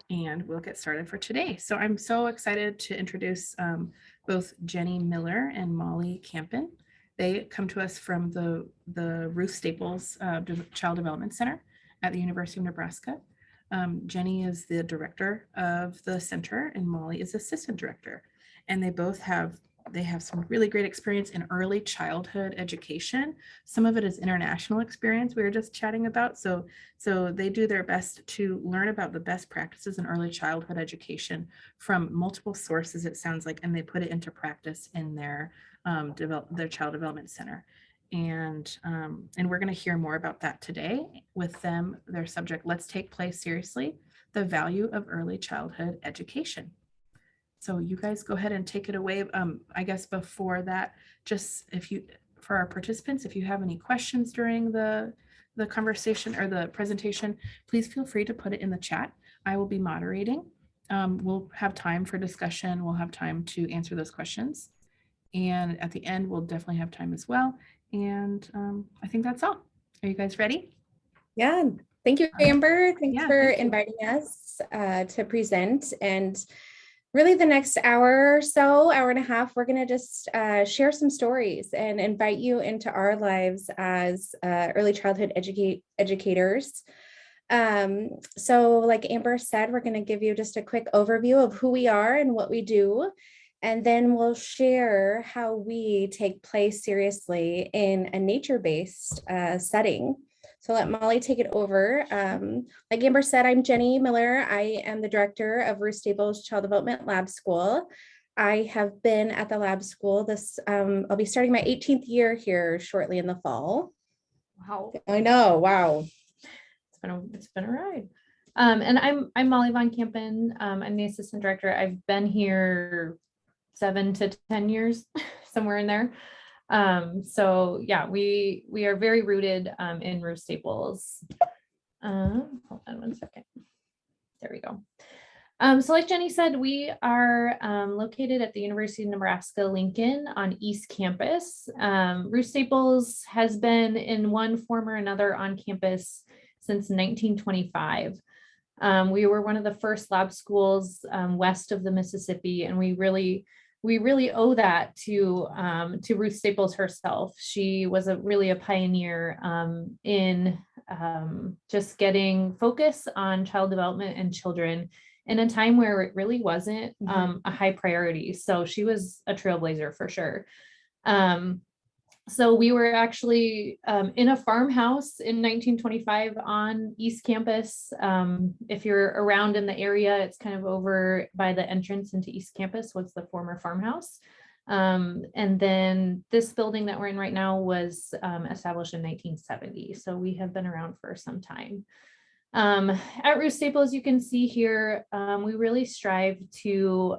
and we'll get started for today. So I'm so excited to introduce both Jenny Miller and Mollie Kampen. They come to us from the Ruth Staples Child Development Center at the University of Nebraska. Jenny is the director of the center and Mollie is assistant director. And they both have some really great experience in early childhood education. Some of it is international experience we were just chatting about. So they do their best to learn about the best practices in early childhood education from multiple sources, it sounds like, and they put it into practice in their child development center. And we're going to hear more about that today with them. Their subject, Let's Take Play Seriously, the Value of Early Childhood Education. So you guys go ahead and take it away. I guess before that, just for our participants, if you have any questions during the conversation or the presentation, please feel free to put it in the chat. I will be moderating. We'll have time for discussion. We'll have time to answer those questions. And at the end, we'll definitely have time as well. And I think that's all. Are you guys ready? Yeah. Thank you, Amber. Thanks for inviting us to present. And really the next hour or so, hour and a half, we're going to just share some stories and invite you into our lives as early childhood educators. So like Amber said, we're going to give you just a quick overview of who we are and what we do. And then we'll share how we take play seriously in a nature-based setting. So let Mollie take it over. Like Amber said, I'm Jenny Miller. I am the director of Ruth Staples Child Development Lab School. I have been at the lab school. I'll be starting my 18th year here shortly in the fall. Wow. I know. Wow. It's been a ride. And I'm Mollie von Kampen. I'm the assistant director. I've been here 7 to 10 years, somewhere in there. So yeah, we are very rooted in Ruth Staples. Hold on one second. There we go. So like Jenny said, we are located at the University of Nebraska, Lincoln on East Campus. Ruth Staples has been in one form or another on campus since 1925. We were one of the first lab schools west of the Mississippi, and we really owe that to Ruth Staples herself. She was really a pioneer in just getting focus on child development and children in a time where it really wasn't a high priority. So she was a trailblazer for sure. So we were actually in a farmhouse in 1925 on East Campus. If you're around in the area, it's kind of over by the entrance into East Campus, what's the former farmhouse. And then this building that we're in right now was established in 1970. So we have been around for some time. At Ruth Staples, you can see here, we really strive to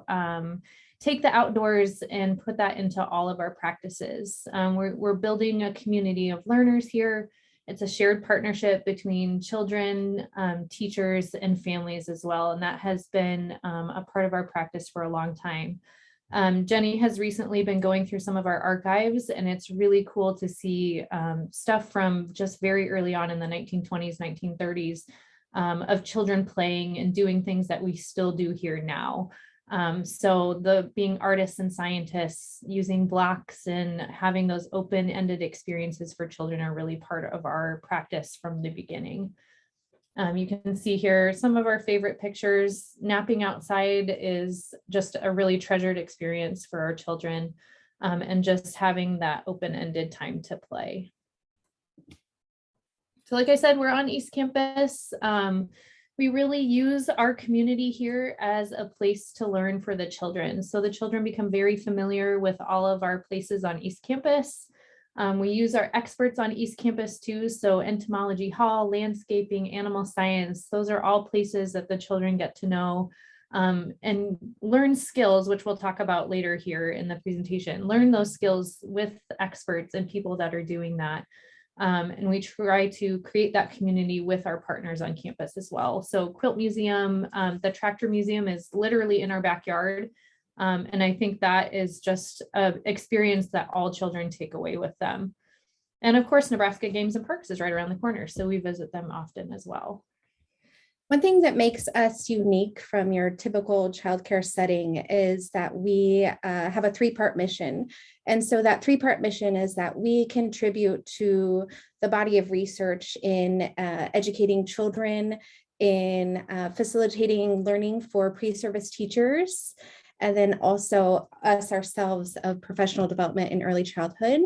take the outdoors and put that into all of our practices. We're building a community of learners here. It's a shared partnership between children, teachers, and families as well. And that has been a part of our practice for a long time. Jenny has recently been going through some of our archives, and it's really cool to see stuff from just very early on in the 1920s, 1930s of children playing and doing things that we still do here now. So being artists and scientists, using blocks and having those open-ended experiences for children are really part of our practice from the beginning. You can see here some of our favorite pictures. Napping outside is just a really treasured experience for our children, and just having that open-ended time to play. So like I said, we're on East Campus. We really use our community here as a place to learn for the children. So the children become very familiar with all of our places on East Campus. We use our experts on East Campus too. So entomology hall, landscaping, animal science, those are all places that the children get to know and learn skills, which we'll talk about later here in the presentation. Learn those skills with experts and people that are doing that. And we try to create that community with our partners on campus as well. So Quilt Museum, the Tractor Museum is literally in our backyard. And I think that is just an experience that all children take away with them. And of course, Nebraska Games and Parks is right around the corner, so we visit them often as well. One thing that makes us unique from your typical childcare setting is that we have a three-part mission. And so that three-part mission is that we contribute to the body of research in educating children, in facilitating learning for pre-service teachers, and then also us ourselves of professional development in early childhood.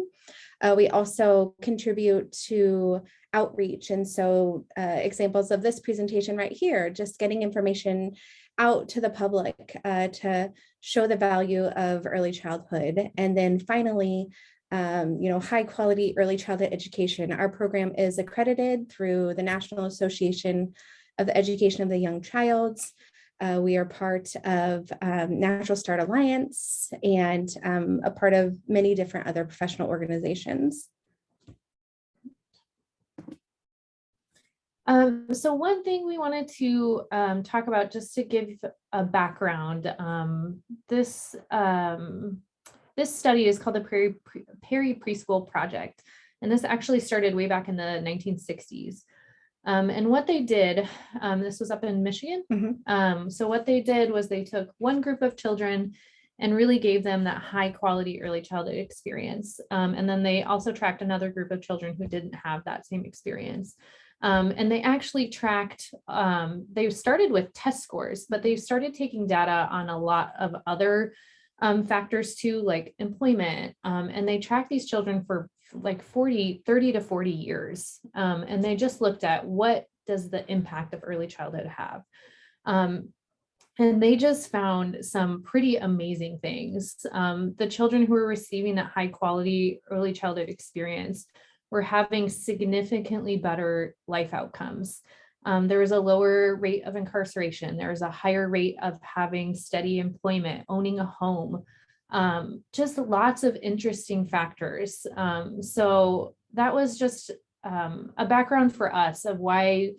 We also contribute to outreach. And so examples of this presentation right here, just getting information out to the public to show the value of early childhood. And then finally, high quality early childhood education. Our program is accredited through the National Association of the Education of the Young Child. We are part of Natural Start Alliance and a part of many different other professional organizations. So one thing we wanted to talk about, just to give a background, this study is called the Prairie Preschool Project, and this actually started way back in the 1960s. And what they did, this was up in Michigan. Mm-hmm. So what they did was they took one group of children and really gave them that high quality early childhood experience. And then they also tracked another group of children who didn't have that same experience. And they actually tracked, they started with test scores, but they started taking data on a lot of other factors too, like employment. And they tracked these children for like 30 to 40 years. And they just looked at what does the impact of early childhood have. And they just found some pretty amazing things. The children who were receiving that high quality early childhood experience were having significantly better life outcomes. There was a lower rate of incarceration. There was a higher rate of having steady employment, owning a home, just lots of interesting factors. So that was just a background for us of why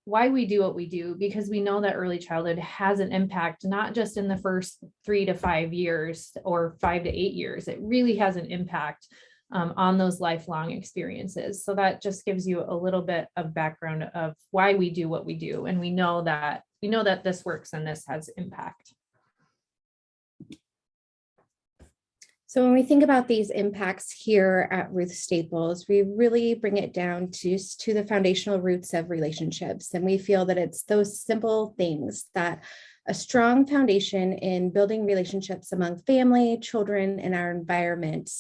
we do what we do, because we know that early childhood has an impact, not just in the first 3 to 5 years or 5 to 8 years. It really has an impact on those lifelong experiences. So that just gives you a little bit of background of why we do what we do. And we know that this works and this has impact. So when we think about these impacts here at Ruth Staples, we really bring it down to the foundational roots of relationships. And we feel that it's those simple things, that a strong foundation in building relationships among family, children, and our environment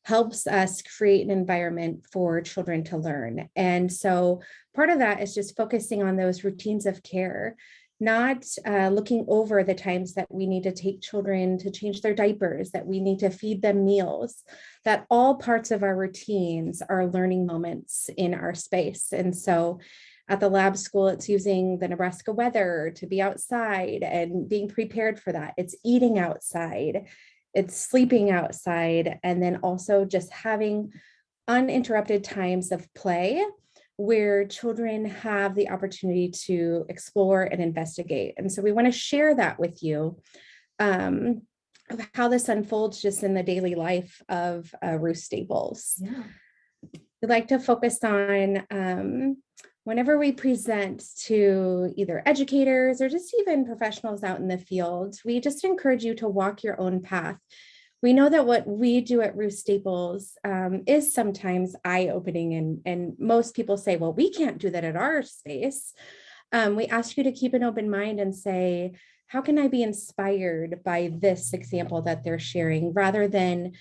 helps us create an environment for children to learn. And so part of that is just focusing on those routines of care, not looking over the times that we need to take children to change their diapers, that we need to feed them meals, that all parts of our routines are learning moments in our space. And so at the lab school, it's using the Nebraska weather to be outside and being prepared for that. It's eating outside, it's sleeping outside, and then also just having uninterrupted times of play where children have the opportunity to explore and investigate. And so we want to share that with you, of how this unfolds just in the daily life of Ruth Staples. Yeah. We'd like to focus on whenever we present to either educators or just even professionals out in the field, we just encourage you to walk your own path. We know that what we do at Ruth Staples is sometimes eye-opening, and most people say, well, we can't do that at our space. We ask you to keep an open mind and say, how can I be inspired by this example that they're sharing, rather than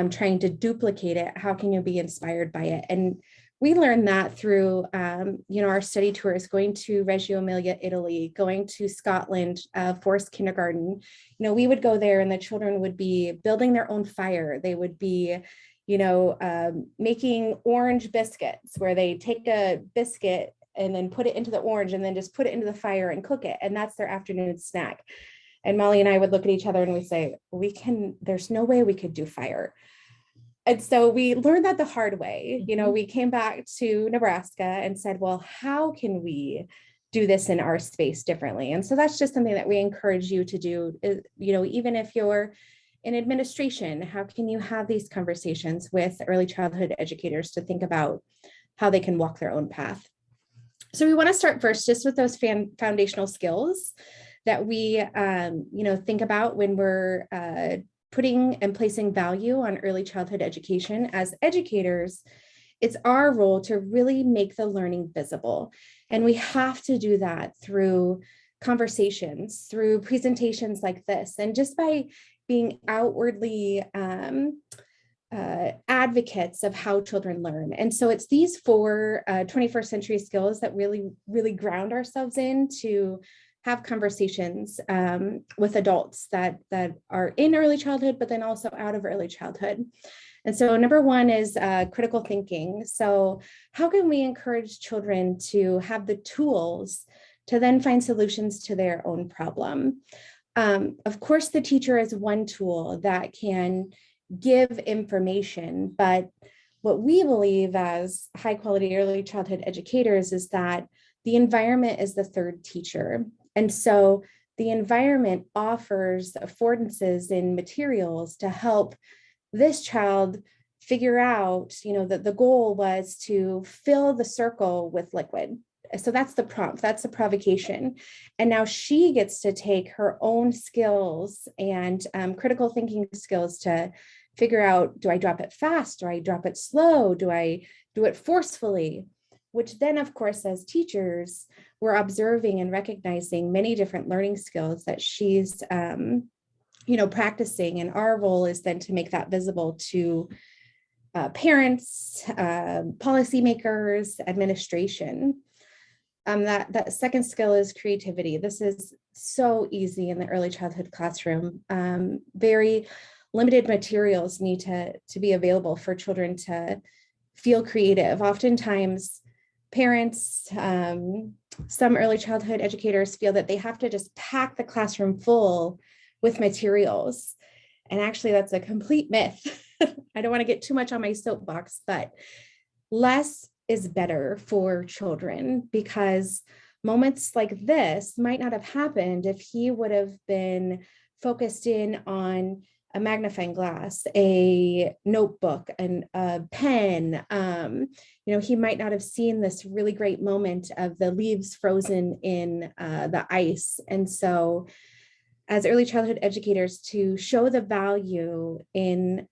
trying to duplicate it? How can you be inspired by it? And we learned that through our study tours, going to Reggio Emilia, Italy, going to Scotland, Forest Kindergarten. We would go there and the children would be building their own fire. They would be, making orange biscuits, where they take a biscuit and then put it into the orange and then just put it into the fire and cook it. And that's their afternoon snack. And Mollie and I would look at each other and we say, there's no way we could do fire. And so we learned that the hard way. We came back to Nebraska and said, well, how can we do this in our space differently? And so that's just something that we encourage you to do. Even if you're in administration, how can you have these conversations with early childhood educators to think about how they can walk their own path? So we want to start first just with those foundational skills that we, think about when we're putting and placing value on early childhood education. As educators, it's our role to really make the learning visible. And we have to do that through conversations, through presentations like this, and just by being outwardly advocates of how children learn. And so it's these 4 21st century skills that really ground ourselves in to have conversations with adults that are in early childhood, but then also out of early childhood. And so number 1 is critical thinking. So how can we encourage children to have the tools to then find solutions to their own problem? Of course, the teacher is one tool that can give information, but what we believe as high quality early childhood educators is that the environment is the third teacher. And so the environment offers affordances in materials to help this child figure out, that the goal was to fill the circle with liquid. So that's the prompt, that's the provocation. And now she gets to take her own skills and critical thinking skills to figure out, do I drop it fast? Do I drop it slow? Do I do it forcefully? Which then, of course, as teachers, we're observing and recognizing many different learning skills that she's, practicing. And our role is then to make that visible to parents, policymakers, administration. That second skill is creativity. This is so easy in the early childhood classroom. Very limited materials need to be available for children to feel creative. Oftentimes, parents, some early childhood educators feel that they have to just pack the classroom full with materials. And actually, that's a complete myth. I don't want to get too much on my soapbox, but less is better for children, because moments like this might not have happened if he would have been focused in on a magnifying glass, a notebook, and a pen. He might not have seen this really great moment of the leaves frozen in the ice. And so as early childhood educators, to show the value in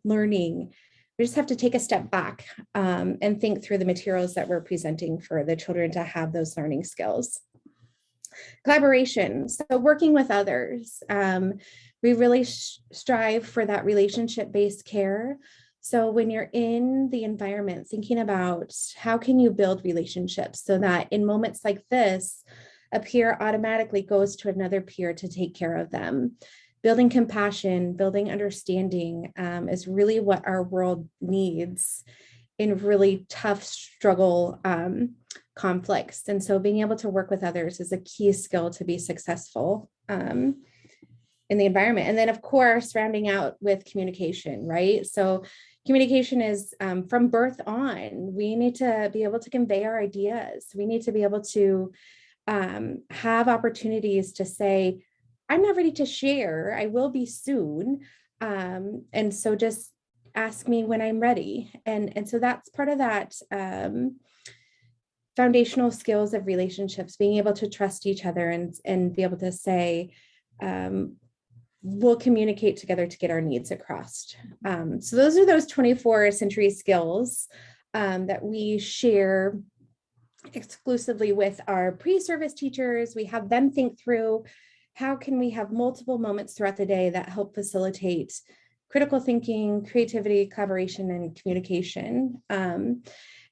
learning, we just have to take a step back and think through the materials that we're presenting for the children to have those learning skills. Collaboration, so working with others. We really strive for that relationship-based care. So when you're in the environment, thinking about how can you build relationships so that in moments like this, a peer automatically goes to another peer to take care of them. Building compassion, building understanding is really what our world needs in really tough struggle conflicts. And so being able to work with others is a key skill to be successful in the environment. And then, of course, rounding out with communication, right? So communication is from birth on. We need to be able to convey our ideas. We need to be able to have opportunities to say, I'm not ready to share. I will be soon. And so just ask me when I'm ready. And so that's part of that foundational skills of relationships, being able to trust each other and be able to say, we'll communicate together to get our needs across. So those are those 24th century skills that we share exclusively with our pre-service teachers. We have them think through, how can we have multiple moments throughout the day that help facilitate critical thinking, creativity, collaboration, and communication. And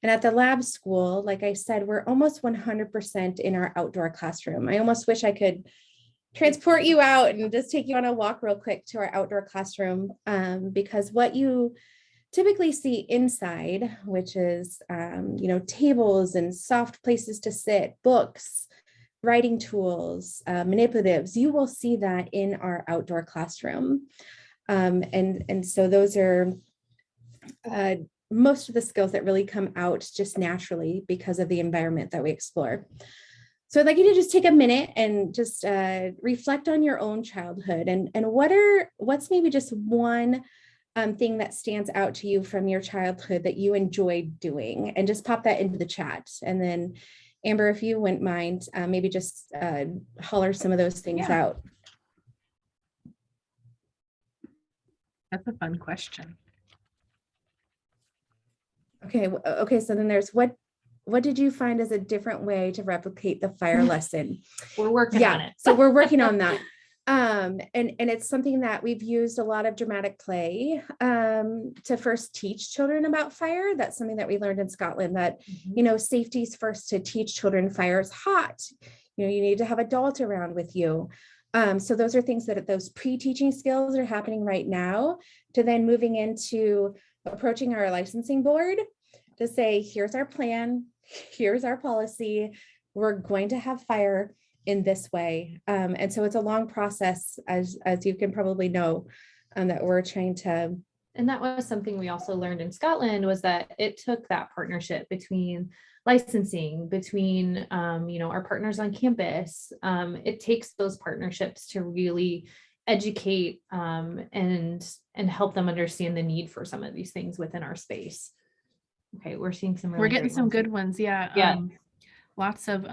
at the lab school, like I said, we're almost 100% in our outdoor classroom. I almost wish I could transport you out and just take you on a walk real quick to our outdoor classroom, because what you typically see inside, which is, tables and soft places to sit, books, writing tools, manipulatives, you will see that in our outdoor classroom. And so those are most of the skills that really come out just naturally because of the environment that we explore. So I'd like you to just take a minute and just reflect on your own childhood and what's maybe just one thing that stands out to you from your childhood that you enjoyed doing, and just pop that into the chat. And then Amber, if you wouldn't mind, maybe just holler some of those things out. That's a fun question. Okay. So then there's what did you find as a different way to replicate the fire lesson? We're working on it. So we're working on that. And it's something that we've used a lot of dramatic play to first teach children about fire. That's something that we learned in Scotland, that, safety's first to teach children fire is hot. You need to have adult around with you. So those are things that those pre-teaching skills are happening right now, to then moving into approaching our licensing board to say, here's our plan, here's our policy, we're going to have fire in this way. And so it's a long process, as you can probably know, that we're trying to. And that was something we also learned in Scotland, was that it took that partnership between licensing, between our partners on campus. It takes those partnerships to really educate and help them understand the need for some of these things within our space. Okay, we're seeing some. We're getting some good ones. Yeah. Lots of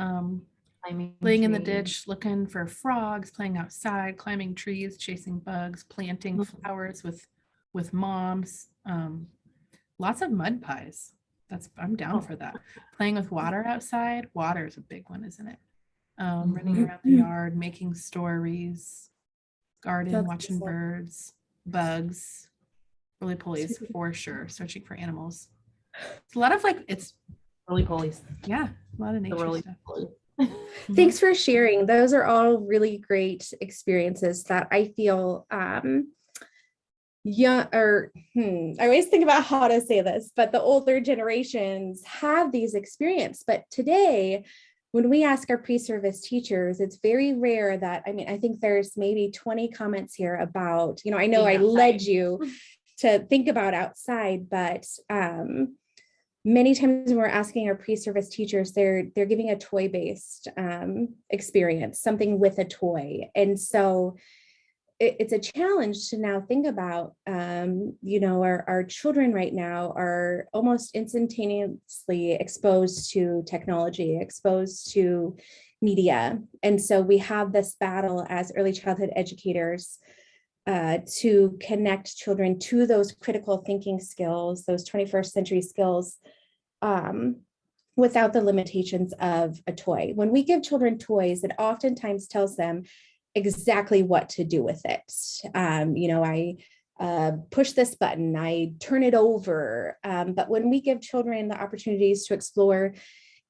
playing in the ditch, looking for frogs, playing outside, climbing trees, chasing bugs, planting flowers with moms. Lots of mud pies. I'm down for that. Playing with water outside. Water is a big one, isn't it? Running around the yard, making stories, garden, watching birds, bugs, roly polies for sure, searching for animals. It's a lot of it's roly polies. Yeah, a lot of nature stuff. Thanks for sharing. Those are all really great experiences that I feel I always think about how to say this, but the older generations have these experiences. But today, when we ask our pre-service teachers, it's very rare that, I think there's maybe 20 comments here about, I know I led you to think about outside, but many times when we're asking our pre-service teachers, they're giving a toy-based experience, something with a toy. And so it's a challenge to now think about, our children right now are almost instantaneously exposed to technology, exposed to media. And so we have this battle as early childhood educators to connect children to those critical thinking skills, those 21st century skills, without the limitations of a toy. When we give children toys, it oftentimes tells them exactly what to do with it. I push this button, I turn it over. But when we give children the opportunities to explore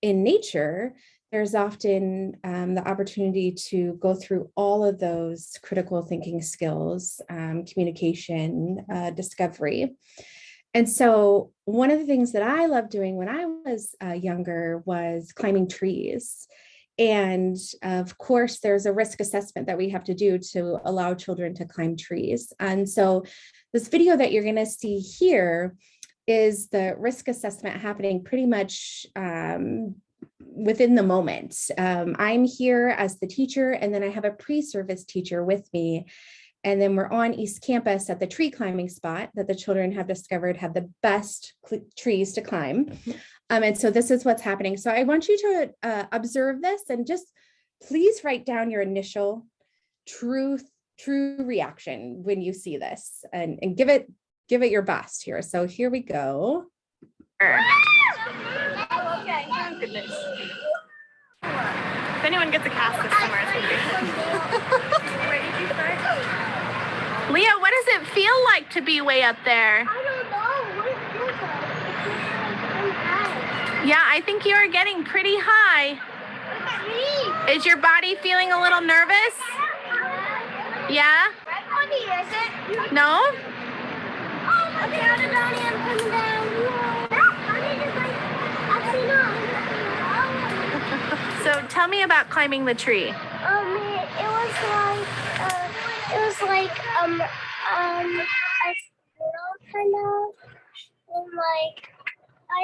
in nature, there's often the opportunity to go through all of those critical thinking skills, communication, discovery. And so one of the things that I loved doing when I was younger was climbing trees. And of course, there's a risk assessment that we have to do to allow children to climb trees. And so this video that you're going to see here is the risk assessment happening pretty much within the moment. I'm here as the teacher, and then I have a pre-service teacher with me. And then we're on East Campus at the tree climbing spot that the children have discovered have the best trees to climb. And so this is what's happening. So I want you to observe this and just please write down your initial true reaction when you see this, and give it your best here. So here we go. Okay, oh goodness. If anyone gets a cast this summer, it's gonna be Where did you start? Leah, what does it feel like to be way up there? I don't know. What it feels like. I'm high. Yeah, I think you are getting pretty high. Is your body feeling a little nervous? Yeah? Is it? No? Oh, okay, I'm coming down. So tell me about climbing the tree. It was like a squirrel kind of, and like I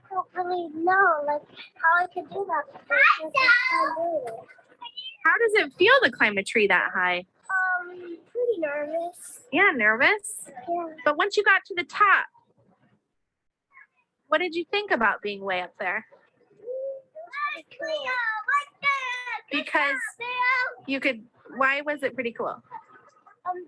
don't really know how I could do that. But I can't do it. How does it feel to climb a tree that high? Pretty nervous. Yeah, nervous? Yeah. But once you got to the top, what did you think about being way up there? Because you could, why was it pretty cool?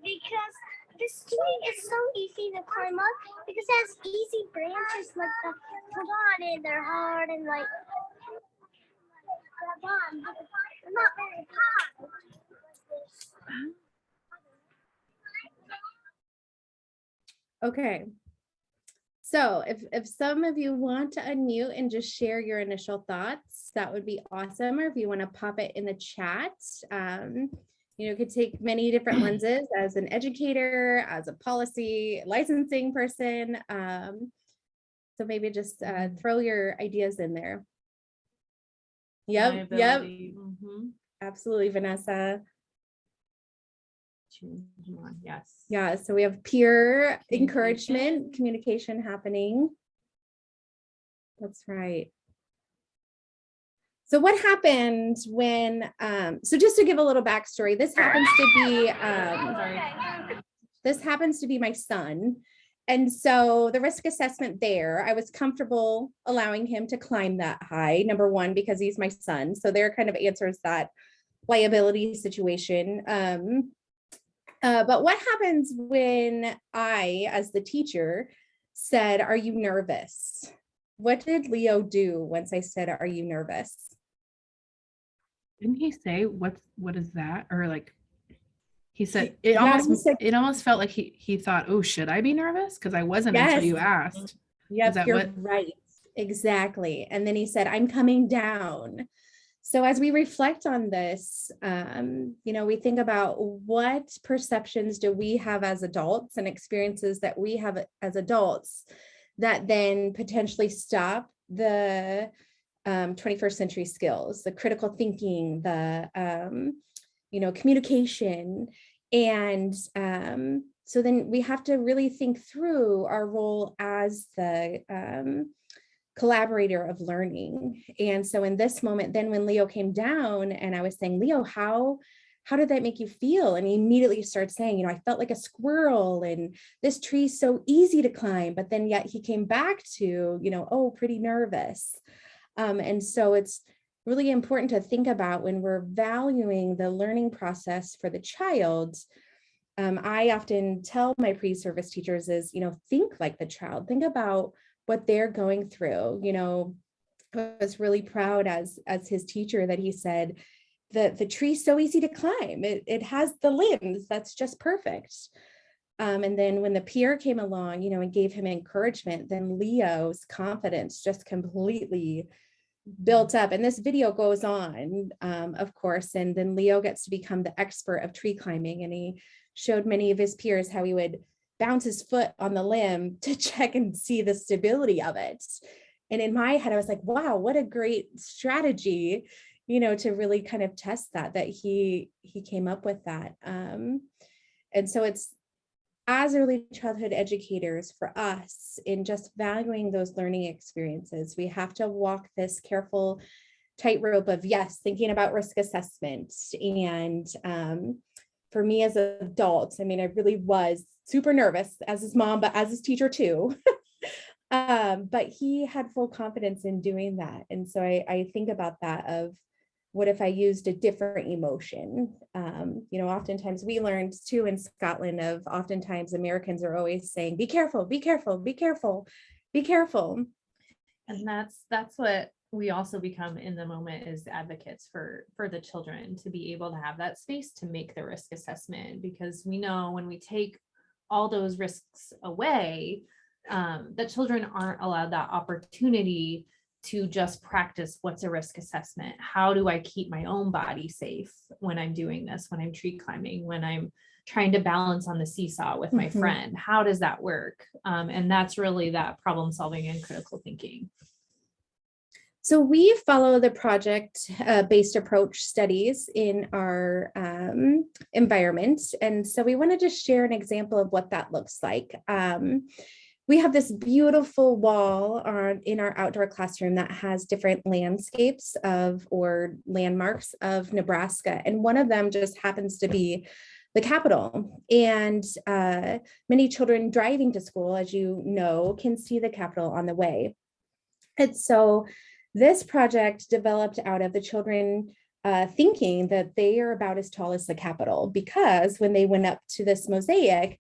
Because this tree is so easy to climb up because it has easy branches like the put on and they're hard and like grab on. But they're not very hard. Okay. So if some of you want to unmute and just share your initial thoughts, that would be awesome. Or if you want to pop it in the chat, it could take many different lenses as an educator, as a policy licensing person. So maybe just throw your ideas in there. Yep. Mm-hmm. Absolutely, Vanessa. Yes. Yeah, so we have peer encouragement, communication happening. That's right. So what happened when, so just to give a little backstory, this happens to be my son. And so the risk assessment there, I was comfortable allowing him to climb that high, number one, because he's my son. So there kind of answers that liability situation. But what happens when I, as the teacher, said, "Are you nervous?" What did Leo do once I said, "Are you nervous?" Didn't he say what is that? Or like he said he said, it almost felt like he thought, "Oh, should I be nervous?" Because I wasn't until you asked. Yep, you're right. Exactly. And then he said, "I'm coming down." So as we reflect on this, we think about what perceptions do we have as adults and experiences that we have as adults that then potentially stop the 21st century skills, the critical thinking, the, communication. And so then we have to really think through our role as the collaborator of learning. And so in this moment, then when Leo came down and I was saying, "Leo, how did that make you feel?" And he immediately started saying, "I felt like a squirrel and this tree's so easy to climb." But then yet he came back to, "Oh, pretty nervous." And so it's really important to think about when we're valuing the learning process for the child. I often tell my pre-service teachers is, think like the child, think about what they're going through. I was really proud as his teacher that he said that the tree's so easy to climb. It has the limbs, that's just perfect. And then when the peer came along, and gave him encouragement, then Leo's confidence just completely built up. And this video goes on, of course, and then Leo gets to become the expert of tree climbing. And he showed many of his peers how he would bounce his foot on the limb to check and see the stability of it. And in my head, I was like, wow, what a great strategy, to really kind of test that he came up with that. And so it's, as early childhood educators, for us, in just valuing those learning experiences, we have to walk this careful tightrope of, yes, thinking about risk assessment. And for me as an adult, I really was super nervous as his mom, but as his teacher too. But he had full confidence in doing that. And so I think about that of, what if I used a different emotion? Oftentimes we learned too in Scotland of oftentimes Americans are always saying, "Be careful, be careful, be careful, be careful." And that's what we also become in the moment as advocates for the children, to be able to have that space to make the risk assessment, because we know when we take all those risks away, the children aren't allowed that opportunity to just practice what's a risk assessment. How do I keep my own body safe when I'm doing this, when I'm tree climbing, when I'm trying to balance on the seesaw with my friend? How does that work? And that's really that problem solving and critical thinking. So we follow the project-based approach studies in our environment. And so we wanted to share an example of what that looks like. We have this beautiful wall in our outdoor classroom that has different landscapes or landmarks of Nebraska. And one of them just happens to be the Capitol. And many children driving to school, as you know, can see the Capitol on the way. And so This project developed out of the children thinking that they are about as tall as the Capitol, because when they went up to this mosaic,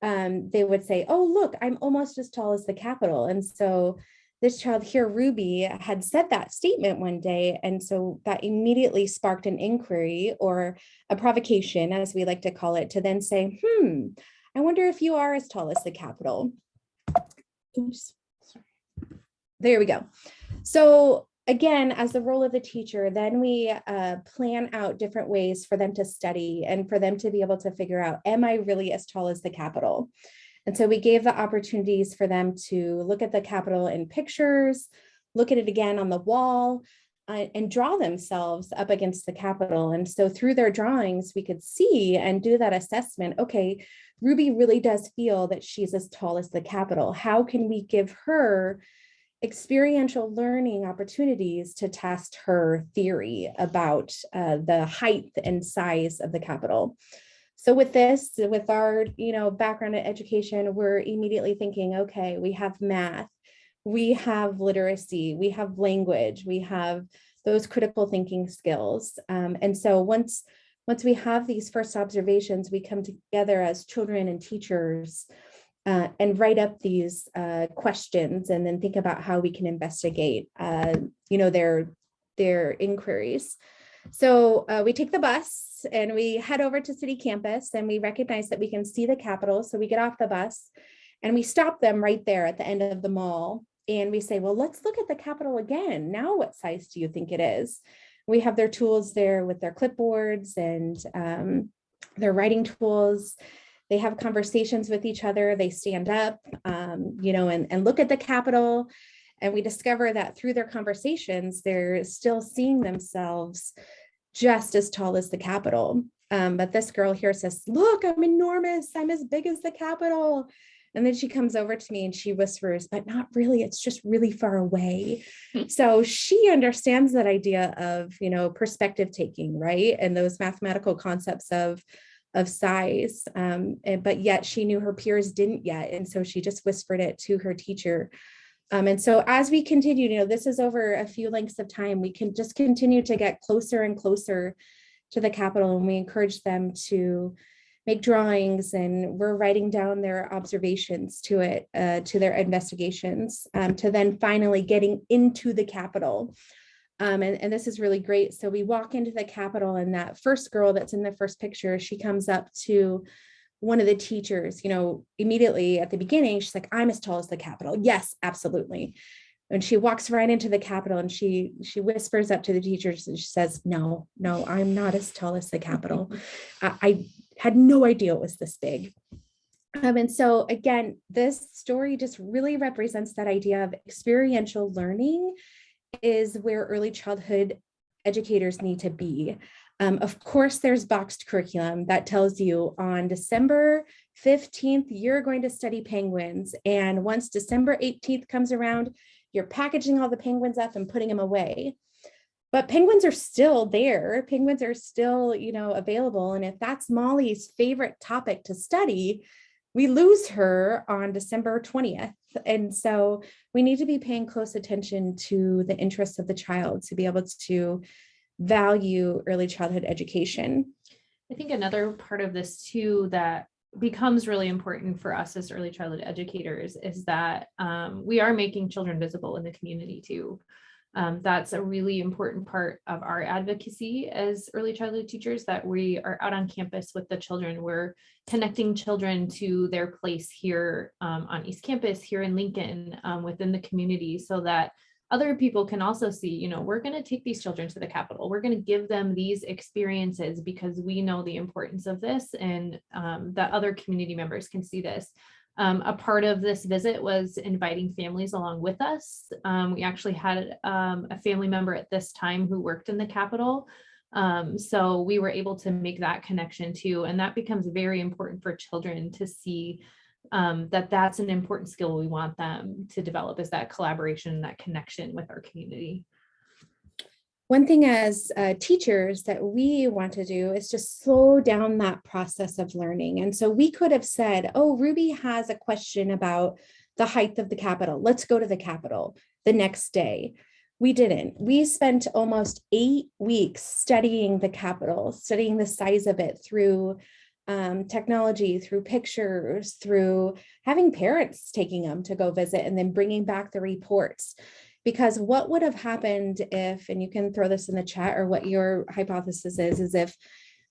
they would say, oh, look, I'm almost as tall as the Capitol. And so this child here, Ruby, had said that statement one day. And so that immediately sparked an inquiry, or a provocation, as we like to call it, to then say, I wonder if you are as tall as the Capitol. Oops. There we go. So again, as the role of the teacher, then we plan out different ways for them to study and for them to be able to figure out, am I really as tall as the Capitol? And so we gave the opportunities for them to look at the Capitol in pictures, look at it again on the wall, and draw themselves up against the Capitol. And so through their drawings, we could see and do that assessment. Okay, Ruby really does feel that she's as tall as the Capitol. How can we give her experiential learning opportunities to test her theory about the height and size of the Capitol? So with this, with our background in education, we're immediately thinking, okay, we have math, we have literacy, we have language, we have those critical thinking skills. And so once we have these first observations, we come together as children and teachers and write up these questions, and then think about how we can investigate, their inquiries. So we take the bus and we head over to city campus, and we recognize that we can see the Capitol. So we get off the bus and we stop them right there at the end of the mall. And we say, well, let's look at the Capitol again. Now, what size do you think it is? We have their tools there with their clipboards and their writing tools. They have conversations with each other. They stand up, and look at the Capitol. And we discover that through their conversations, they're still seeing themselves just as tall as the Capitol. But this girl here says, look, I'm enormous. I'm as big as the Capitol. And then she comes over to me and she whispers, but not really, it's just really far away. So she understands that idea of, perspective taking, right? And those mathematical concepts of size. But yet she knew her peers didn't yet. And so she just whispered it to her teacher. And so as we continue, this is over a few lengths of time, we can just continue to get closer and closer to the Capitol. And we encourage them to make drawings, and we're writing down their observations to it, to their investigations, to then finally getting into the Capitol. And this is really great. So we walk into the Capitol, and that first girl that's in the first picture, she comes up to one of the teachers, immediately at the beginning, she's like, I'm as tall as the Capitol. Yes, absolutely. And she walks right into the Capitol, and she whispers up to the teachers, and she says, no, I'm not as tall as the Capitol. I had no idea it was this big. And so again, this story just really represents that idea of experiential learning is where early childhood educators need to be. Of course, there's boxed curriculum that tells you on December 15th, you're going to study penguins. And once December 18th comes around, you're packaging all the penguins up and putting them away. But penguins are still there. Penguins are still, available. And if that's Mollie's favorite topic to study, we lose her on December 20th. And so we need to be paying close attention to the interests of the child to be able to value early childhood education. I think another part of this too that becomes really important for us as early childhood educators is that we are making children visible in the community too. That's a really important part of our advocacy as early childhood teachers, that we are out on campus with the children. We're connecting children to their place here on East Campus, here in Lincoln, within the community, so that other people can also see, we're going to take these children to the Capitol. We're going to give them these experiences because we know the importance of this, and that other community members can see this. A part of this visit was inviting families along with us. We actually had a family member at this time who worked in the Capitol. So we were able to make that connection too. And that becomes very important for children to see that that's an important skill we want them to develop, is that collaboration, that connection with our community. One thing as teachers that we want to do is just slow down that process of learning. And so we could have said, oh, Ruby has a question about the height of the Capitol. Let's go to the Capitol the next day. We didn't. We spent almost 8 weeks studying the Capitol, studying the size of it through technology, through pictures, through having parents taking them to go visit and then bringing back the reports. Because what would have happened if, and you can throw this in the chat, or what your hypothesis is if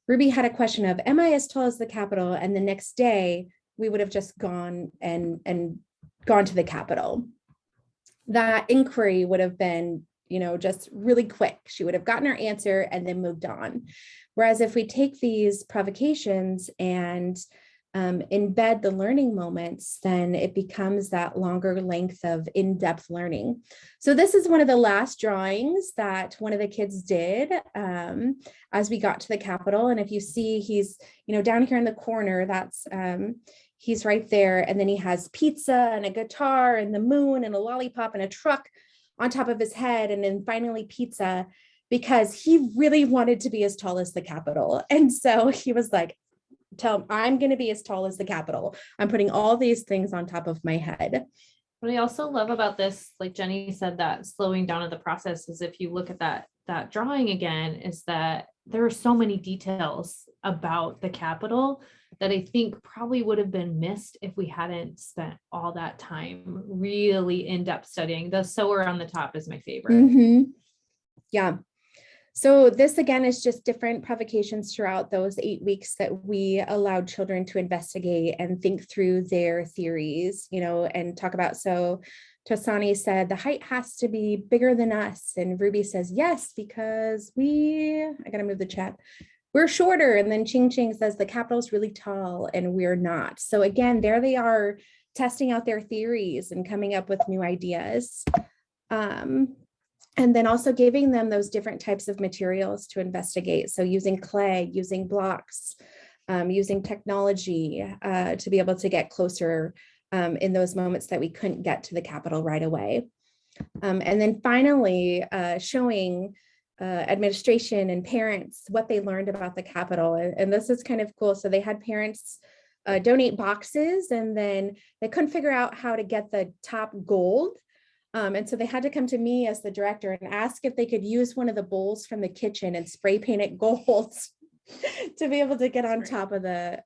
Ruby had a question of, am I as tall as the Capitol? And the next day we would have just gone and gone to the Capitol. That inquiry would have been, just really quick. She would have gotten her answer and then moved on. Whereas if we take these provocations and embed the learning moments, then it becomes that longer length of in-depth learning. So this is one of the last drawings that one of the kids did as we got to the Capitol. And if you see, he's, down here in the corner, that's he's right there. And then he has pizza and a guitar and the moon and a lollipop and a truck on top of his head. And then finally pizza, because he really wanted to be as tall as the Capitol. And so he was like, tell him, I'm going to be as tall as the Capitol. I'm putting all these things on top of my head. What I also love about this, like Jenny said, that slowing down of the process is, if you look at that drawing again, is that there are so many details about the Capitol that I think probably would have been missed if we hadn't spent all that time really in-depth studying. The sower on the top is my favorite. Mm-hmm. Yeah. So this again is just different provocations throughout those 8 weeks that we allowed children to investigate and think through their theories, and talk about. So Tosani said the height has to be bigger than us. And Ruby says, yes, because I got to move the chat. We're shorter. And then Ching Ching says the Capitol's really tall and we're not. So again, there they are testing out their theories and coming up with new ideas. And then also giving them those different types of materials to investigate. So using clay, using blocks, using technology to be able to get closer in those moments that we couldn't get to the Capitol right away. And then finally, showing administration and parents what they learned about the Capitol. And this is kind of cool. So they had parents donate boxes, and then they couldn't figure out how to get the top gold. And so they had to come to me as the director and ask if they could use one of the bowls from the kitchen and spray paint it gold to be able to get on top of the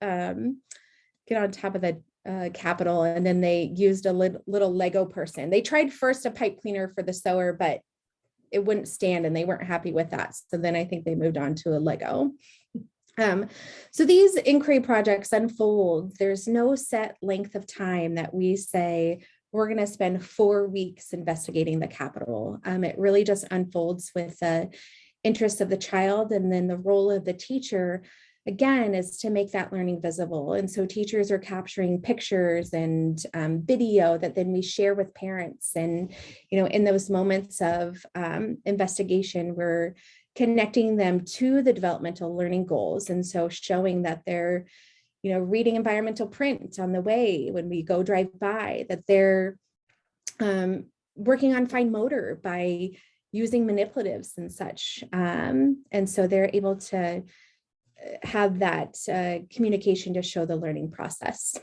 Capitol. And then they used a little Lego person. They tried first a pipe cleaner for the sower, but it wouldn't stand and they weren't happy with that. So then I think they moved on to a Lego. So these inquiry projects unfold. There's no set length of time that we say, we're going to spend 4 weeks investigating the Capitol. It really just unfolds with the interests of the child, and then the role of the teacher, again, is to make that learning visible. And so teachers are capturing pictures and video that then we share with parents. And, in those moments of investigation, we're connecting them to the developmental learning goals. And so showing that they're reading environmental print on the way when we go drive by, that they're working on fine motor by using manipulatives and such. And so they're able to have that communication to show the learning process.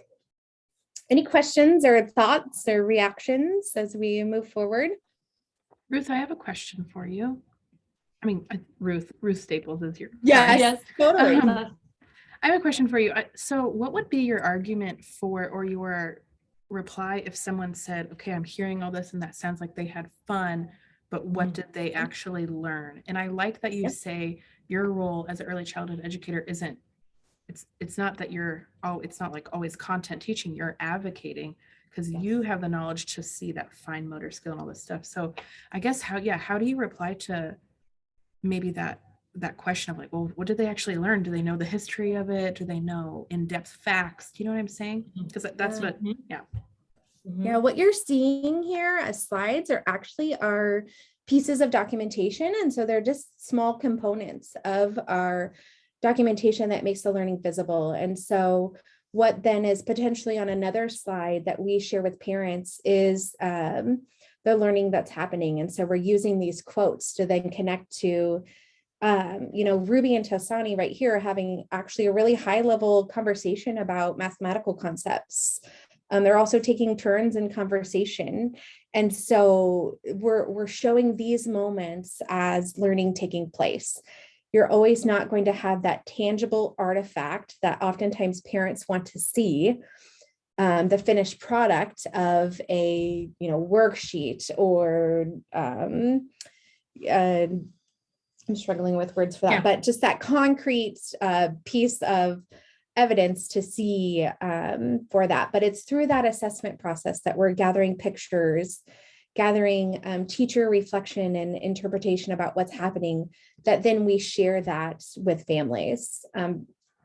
Any questions or thoughts or reactions as we move forward? Ruth, I have a question for you. I mean, Ruth Staples is here. Yes, totally. I have a question for you. So what would be your argument for, or your reply if someone said, okay, I'm hearing all this and that sounds like they had fun, but what did they actually learn? And I like that you say your role as an early childhood educator isn't, it's not that it's not like always content teaching, you're advocating because you have the knowledge to see that fine motor skill and all this stuff. So I guess how do you reply to maybe that question of like, well, what did they actually learn? Do they know the history of it? Do they know in-depth facts? Do you know what I'm saying? Because that's what, Yeah, what you're seeing here as slides are actually our pieces of documentation. And so they're just small components of our documentation that makes the learning visible. And so what then is potentially on another slide that we share with parents is the learning that's happening. And so we're using these quotes to then connect to Ruby and Tosani right here are having actually a really high level conversation about mathematical concepts They're also taking turns in conversation. And so we're showing these moments as learning taking place. You're always not going to have that tangible artifact that oftentimes parents want to see, the finished product of a worksheet or I'm struggling with words for that, but just that concrete piece of evidence to see for that. But it's through that assessment process that we're gathering pictures, gathering teacher reflection and interpretation about what's happening, that then we share that with families.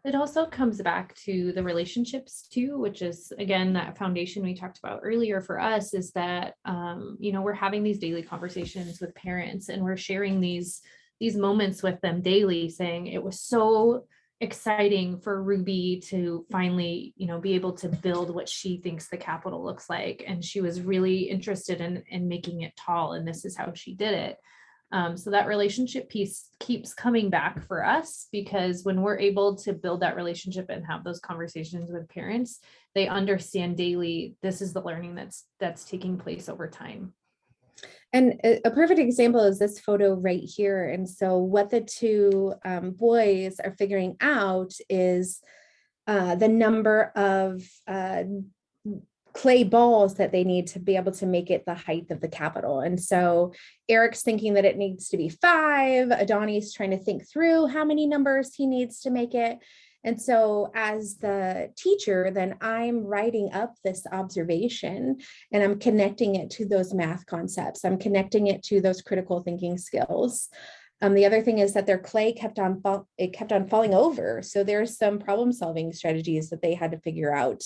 It also comes back to the relationships too, which is, again, that foundation we talked about earlier for us, is that, we're having these daily conversations with parents, and we're sharing these moments with them daily, saying it was so exciting for Ruby to finally, be able to build what she thinks the Capitol looks like. And she was really interested in making it tall, and this is how she did it. So that relationship piece keeps coming back for us, because when we're able to build that relationship and have those conversations with parents, they understand daily, this is the learning that's taking place over time. And a perfect example is this photo right here. And so what the two boys are figuring out is the number of clay balls that they need to be able to make it the height of the Capitol. And so Eric's thinking that it needs to be 5. Adoni's trying to think through how many numbers he needs to make it. And so as the teacher, then I'm writing up this observation, and I'm connecting it to those math concepts. I'm connecting it to those critical thinking skills. The other thing is that their clay kept on falling over. So there's some problem solving strategies that they had to figure out.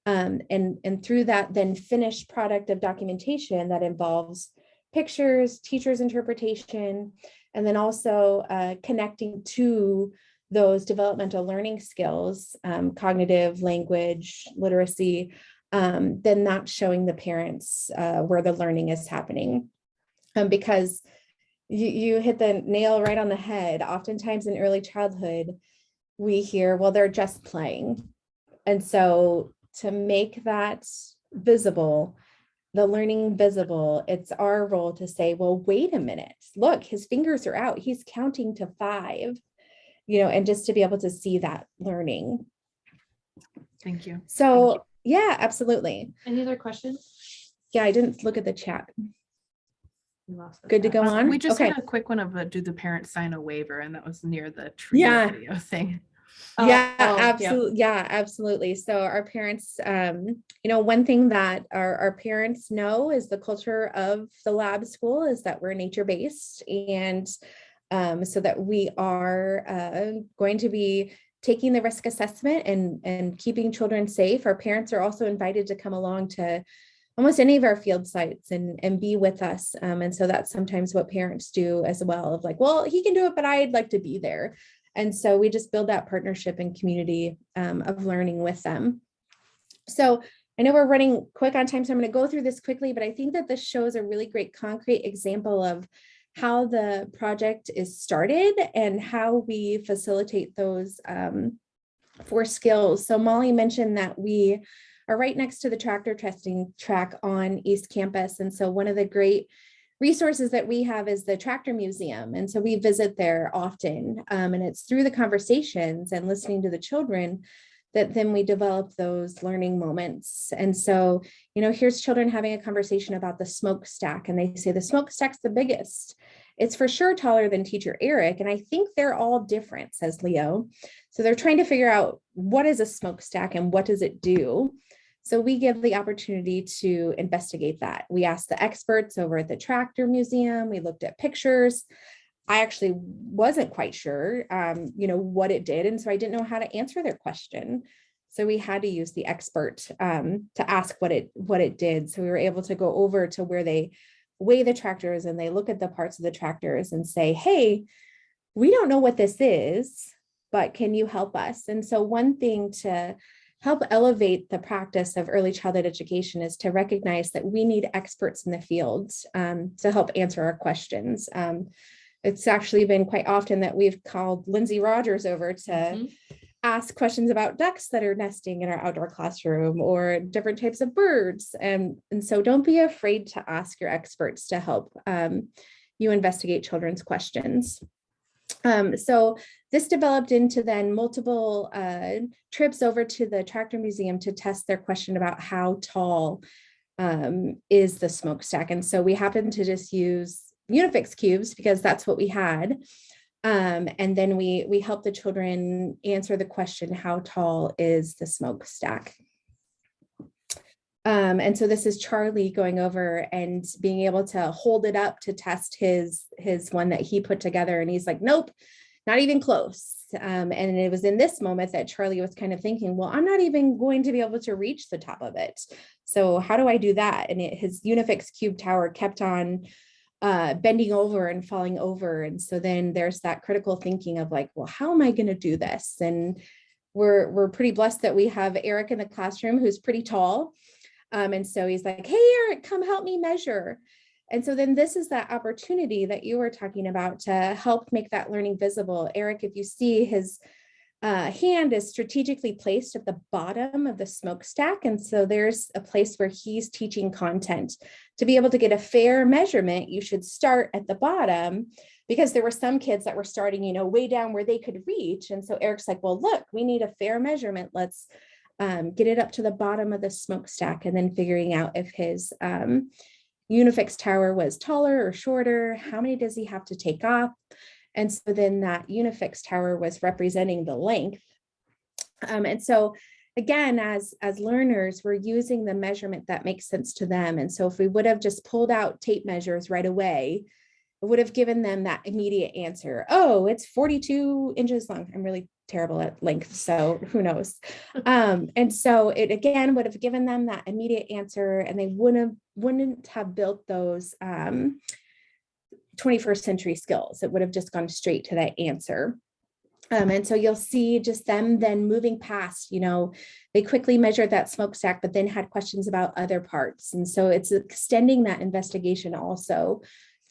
And through that then finished product of documentation that involves pictures, teacher's interpretation, and then also connecting to those developmental learning skills, cognitive, language, literacy, then that's showing the parents where the learning is happening. Because you hit the nail right on the head. Oftentimes in early childhood, we hear, well, they're just playing. And so to make that visible, the learning visible, it's our role to say, well, wait a minute, look, his fingers are out. He's counting to 5, and just to be able to see that learning. Thank you. So, Thank you. Yeah, absolutely. Any other questions? Yeah, I didn't look at the chat. We lost the Good to chat. go on? We just Okay. had a quick one of do the parents sign a waiver, and that was near the tree video thing. Absolutely. Yeah, absolutely. So our parents, one thing that our parents know is the culture of the lab school is that we're nature-based, and so that we are going to be taking the risk assessment and keeping children safe. Our parents are also invited to come along to almost any of our field sites and be with us. And so that's sometimes what parents do as well, of like, well, he can do it, but I'd like to be there. And so we just build that partnership and community of learning with them. So I know we're running quick on time, so I'm going to go through this quickly, but I think that this shows a really great concrete example of how the project is started and how we facilitate those 4 skills. So Mollie mentioned that we are right next to the tractor testing track on East Campus. And so one of the great resources that we have is the Tractor Museum. And so we visit there often. And it's through the conversations and listening to the children that then we develop those learning moments. And so, here's children having a conversation about the smokestack, and they say the smokestack's the biggest. It's for sure taller than Teacher Eric. And I think they're all different, says Leo. So they're trying to figure out what is a smokestack and what does it do? So we give the opportunity to investigate that. We asked the experts over at the Tractor Museum. We looked at pictures. I actually wasn't quite sure, what it did. And so I didn't know how to answer their question. So we had to use the expert to ask what it did. So we were able to go over to where they weigh the tractors and they look at the parts of the tractors and say, hey, we don't know what this is, but can you help us? And so one thing to help elevate the practice of early childhood education is to recognize that we need experts in the field to help answer our questions. It's actually been quite often that we've called Lindsay Rogers over to ask questions about ducks that are nesting in our outdoor classroom or different types of birds. And so don't be afraid to ask your experts to help you investigate children's questions. So this developed into then multiple trips over to the Tractor Museum to test their question about how tall is the smokestack. And so we happened to just use Unifix cubes because that's what we had. And then we helped the children answer the question, how tall is the smokestack? And so this is Charlie going over and being able to hold it up to test his one that he put together. And he's like, nope, not even close. And it was in this moment that Charlie was kind of thinking, well, I'm not even going to be able to reach the top of it. So how do I do that? And his Unifix cube tower kept on bending over and falling over. And so then there's that critical thinking of like, well, how am I going to do this? And we're pretty blessed that we have Eric in the classroom who's pretty tall. And so he's like, hey, Eric, come help me measure. And so then this is that opportunity that you were talking about to help make that learning visible. Eric, if you see his hand is strategically placed at the bottom of the smokestack. And so there's a place where he's teaching content. To be able to get a fair measurement, you should start at the bottom, because there were some kids that were starting, way down where they could reach. And so Eric's like, well, look, we need a fair measurement. Let's get it up to the bottom of the smokestack, and then figuring out if his Unifix tower was taller or shorter, how many does he have to take off? And so then that Unifix tower was representing the length. And so again, as learners, we're using the measurement that makes sense to them. And so if we would have just pulled out tape measures right away, it would have given them that immediate answer. Oh, it's 42 inches long. I'm really terrible at length, so who knows? And so it again would have given them that immediate answer, and they wouldn't have built those 21st century skills. It would have just gone straight to that answer. And so you'll see just them then moving past, they quickly measured that smokestack, but then had questions about other parts. And so it's extending that investigation also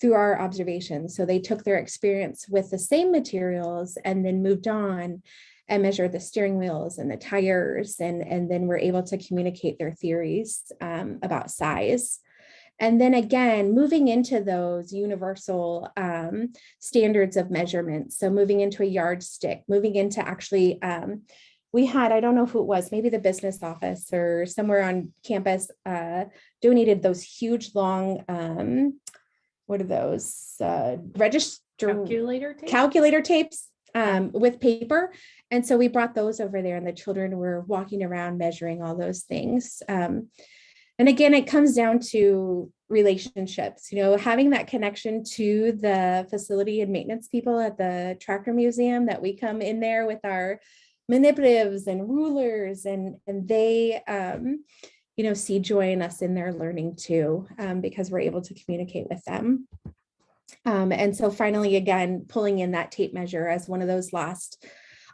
through our observations. So they took their experience with the same materials and then moved on and measured the steering wheels and the tires, and then were able to communicate their theories about size. And then again, moving into those universal standards of measurement. So moving into a yardstick, moving into actually, we had, I don't know who it was, maybe the business office or somewhere on campus donated those huge long, what are those? Calculator tapes with paper. And so we brought those over there, and the children were walking around measuring all those things. And again, it comes down to relationships, having that connection to the facility and maintenance people at the Tractor Museum, that we come in there with our manipulatives and rulers, and they, see joy in us in their learning too, because we're able to communicate with them. And so finally, again, pulling in that tape measure as one of those last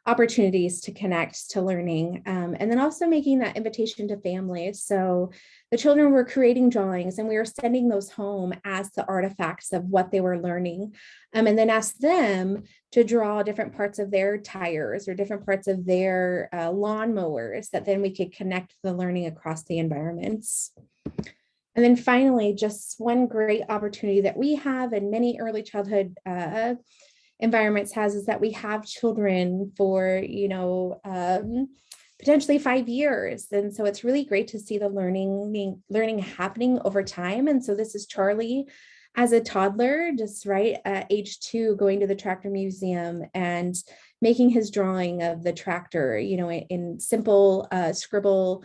opportunities to connect to learning, and then also making that invitation to families. So the children were creating drawings, and we were sending those home as the artifacts of what they were learning, and then ask them to draw different parts of their tires or different parts of their lawn mowers, that then we could connect the learning across the environments. And then finally, just one great opportunity that we have in many early childhood environments is that we have children for, potentially 5 years. And so it's really great to see the learning happening over time. And so this is Charlie as a toddler, just right at age 2, going to the Tractor Museum and making his drawing of the tractor, in simple scribble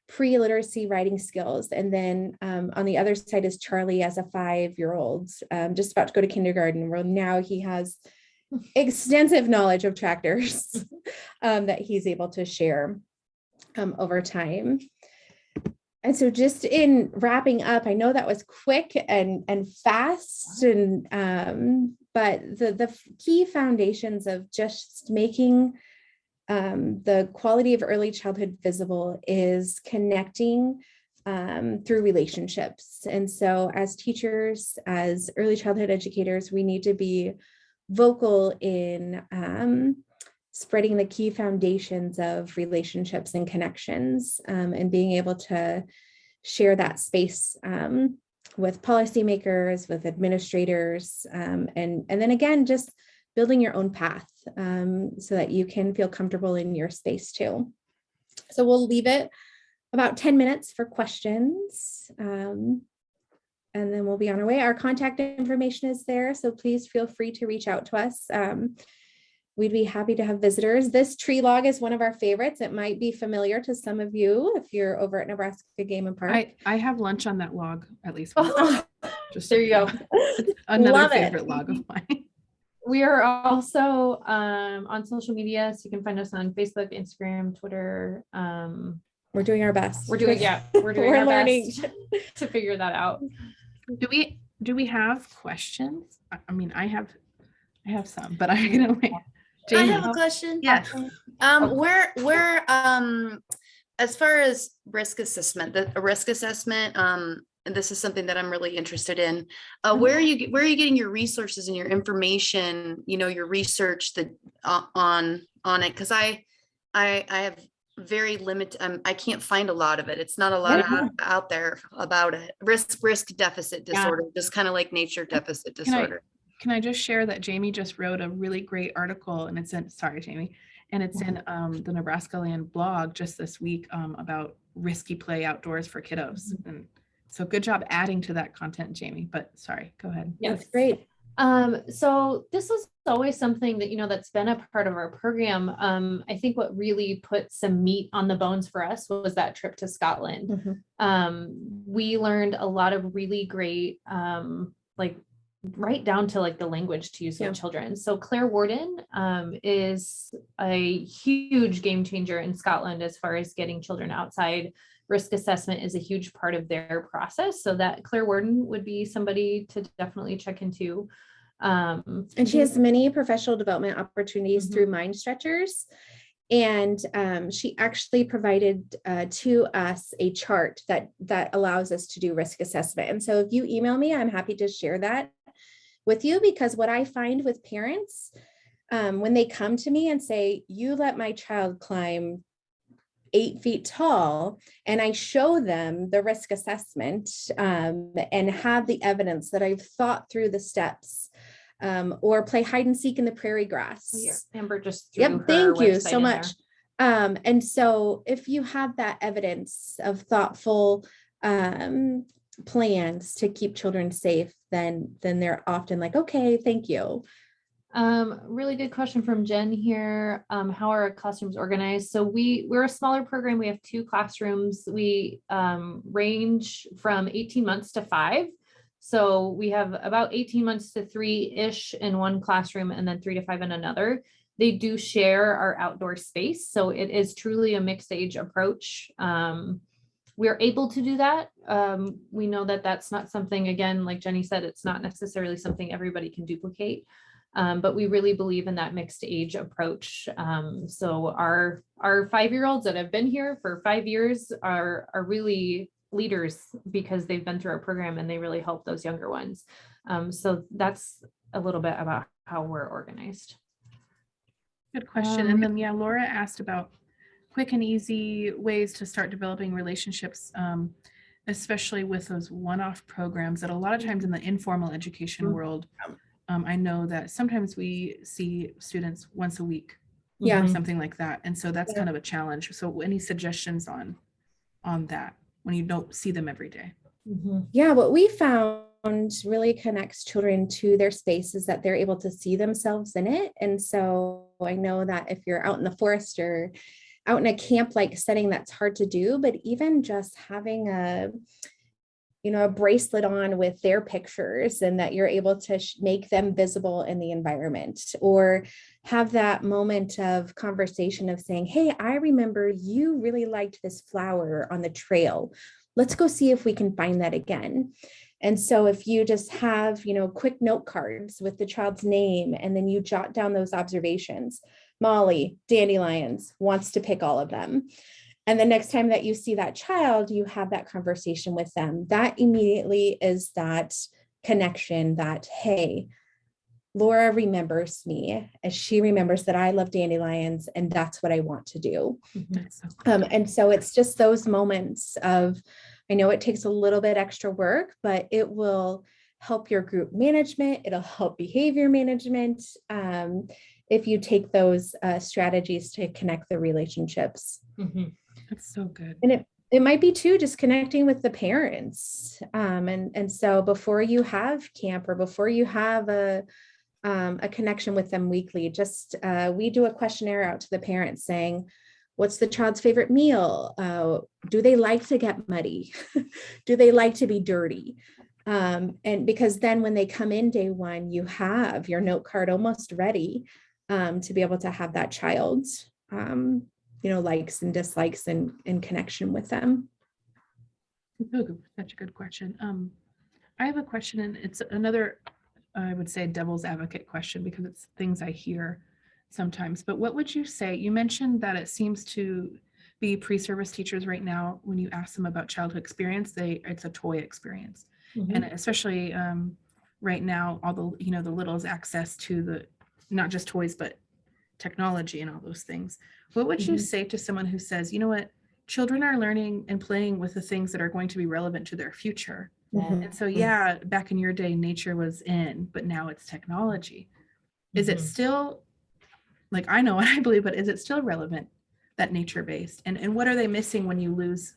pre-literacy writing skills. And then on the other side is Charlie as a 5-year-old, just about to go to kindergarten, where now he has extensive knowledge of tractors that he's able to share over time. And so just in wrapping up, I know that was quick and fast, and but the key foundations of just making the quality of early childhood visible is connecting through relationships. And so as teachers, as early childhood educators, we need to be vocal in spreading the key foundations of relationships and connections, and being able to share that space with policymakers, with administrators, and then again, just building your own path so that you can feel comfortable in your space too. So we'll leave it about 10 minutes for questions. And then we'll be on our way. Our contact information is there, so please feel free to reach out to us. We'd be happy to have visitors. This tree log is one of our favorites. It might be familiar to some of you if you're over at Nebraska Game and Park. I have lunch on that log at least once. Just There you go. It's another Love it. favorite log of mine. We are also on social media, so you can find us on Facebook, Instagram, Twitter. We're doing our best. We're doing We're our learning. best to figure that out. Do we have questions? I mean, I have some, but I'm gonna wait. I have a question. Yes. Where as far as risk assessment, and this is something that I'm really interested in. Where are you getting your resources and your information? Your research on it, because I have very limited. I can't find a lot of it. It's not a lot out there about it. Risk deficit disorder, just kind of like nature deficit disorder. Can I just share that Jamie just wrote a really great article, and it's in the Nebraska Land blog just this week about risky play outdoors for kiddos. And so good job adding to that content, Jamie, but sorry, go ahead. Yes. That's great. So this was always something that, that's been a part of our program. I think what really put some meat on the bones for us was that trip to Scotland. We learned a lot of really great, right down to the language to use with children. So Claire Warden is a huge game changer in Scotland as far as getting children outside. Risk assessment is a huge part of their process. So that Claire Warden would be somebody to definitely check into. And she has many professional development opportunities through Mind Stretchers. And she actually provided to us a chart that allows us to do risk assessment. And so if you email me, I'm happy to share that with you, because what I find with parents, when they come to me and say, you let my child climb 8 feet tall, and I show them the risk assessment and have the evidence that I've thought through the steps, or play hide and seek in the prairie grass. Amber just threw her thank you website so in much. And so if you have that evidence of thoughtful plans to keep children safe, then they're often like, okay, thank you. Really good question from Jen here. How are our classrooms organized? So we're a smaller program. We have 2 classrooms. We range from 18 months to 5. So we have about 18 months to 3-ish in one classroom, and then 3 to 5 in another. They do share our outdoor space. So it is truly a mixed age approach. We're able to do that. We know that that's not something, again, like Jenny said, it's not necessarily something everybody can duplicate. But we really believe in that mixed age approach. So our 5-year-olds that have been here for 5 years are really leaders because they've been through our program and they really help those younger ones. So that's a little bit about how we're organized. Good question. And then, Laura asked about quick and easy ways to start developing relationships, especially with those one-off programs that a lot of times in the informal education world, I know that sometimes we see students once a week, something like that. And so that's kind of a challenge. So any suggestions on that when you don't see them every day? Yeah, what we found really connects children to their space is that they're able to see themselves in it. And so I know that if you're out in the forest or out in a camp-like setting, that's hard to do, but even just having a bracelet on with their pictures and that you're able to make them visible in the environment, or have that moment of conversation of saying, hey, I remember you really liked this flower on the trail. Let's go see if we can find that again. And so if you just have, quick note cards with the child's name, and then you jot down those observations, Mollie, dandelions, wants to pick all of them. And the next time that you see that child, you have that conversation with them. That immediately is that connection that, hey, Laura remembers me as she remembers that I love dandelions and that's what I want to do. That's so cool. And so it's just those moments of, I know it takes a little bit extra work, but it will help your group management. It'll help behavior management. If you take those strategies to connect the relationships. That's so good. And it might be too, just connecting with the parents. And so before you have camp or before you have a connection with them weekly, just we do a questionnaire out to the parents saying, what's the child's favorite meal? Do they like to get muddy? Do they like to be dirty? And because then when they come in day one, you have your note card almost ready to be able to have that child's likes and dislikes and connection with them. Such a good question. I have a question, and it's another, I would say, devil's advocate question, because it's things I hear sometimes. But what would you say? You mentioned that it seems to be pre-service teachers right now, when you ask them about childhood experience, it's a toy experience. And especially right now, all the the littles access to the not just toys, but technology and all those things. What would you say to someone who says, you know what, children are learning and playing with the things that are going to be relevant to their future? And so, yeah, back in your day, nature was in, but now it's technology. Is it still, like, I know what I believe, but is it still relevant, that nature-based? And what are they missing when you lose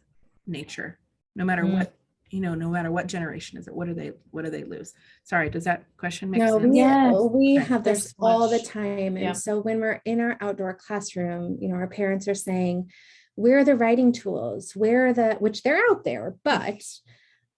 nature? No matter what, no matter what generation is it, what do they lose? Sorry, does that question make sense? We Okay. have this There's all the much. time. And Yeah. so when we're in our outdoor classroom, our parents are saying, where are the writing tools? Which they're out there, but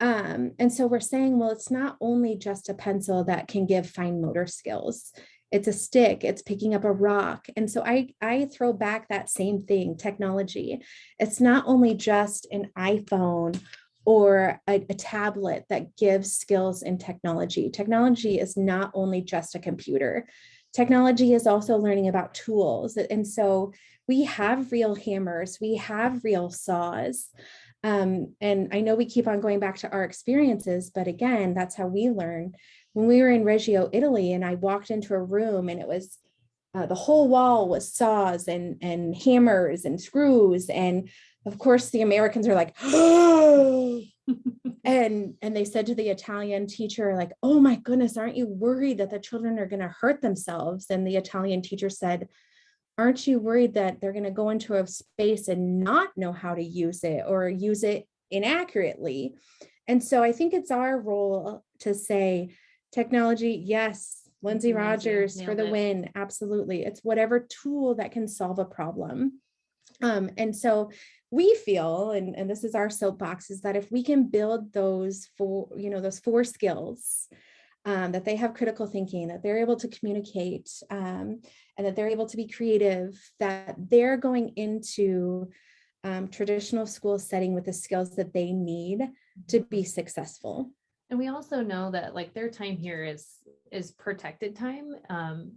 and so we're saying, well, it's not only just a pencil that can give fine motor skills. It's a stick, it's picking up a rock. And so I throw back that same thing, technology. It's not only just an iPhone or a tablet that gives skills in technology. Technology is not only just a computer. Technology is also learning about tools. And so we have real hammers, we have real saws. And I know we keep on going back to our experiences, but again, that's how we learn. When we were in Reggio, Italy, and I walked into a room and it was the whole wall was saws and hammers and screws. And of course, the Americans are like, oh, and they said to the Italian teacher, like, oh my goodness, aren't you worried that the children are going to hurt themselves? And the Italian teacher said, aren't you worried that they're going to go into a space and not know how to use it or use it inaccurately? And so I think it's our role to say, technology, yes, Lindsay Rogers for the win. Absolutely. It's whatever tool that can solve a problem. And so we feel, and this is our soapbox, is that if we can build those four skills, that they have critical thinking, that they're able to communicate, and that they're able to be creative, that they're going into traditional school setting with the skills that they need to be successful. And we also know that like their time here is protected time,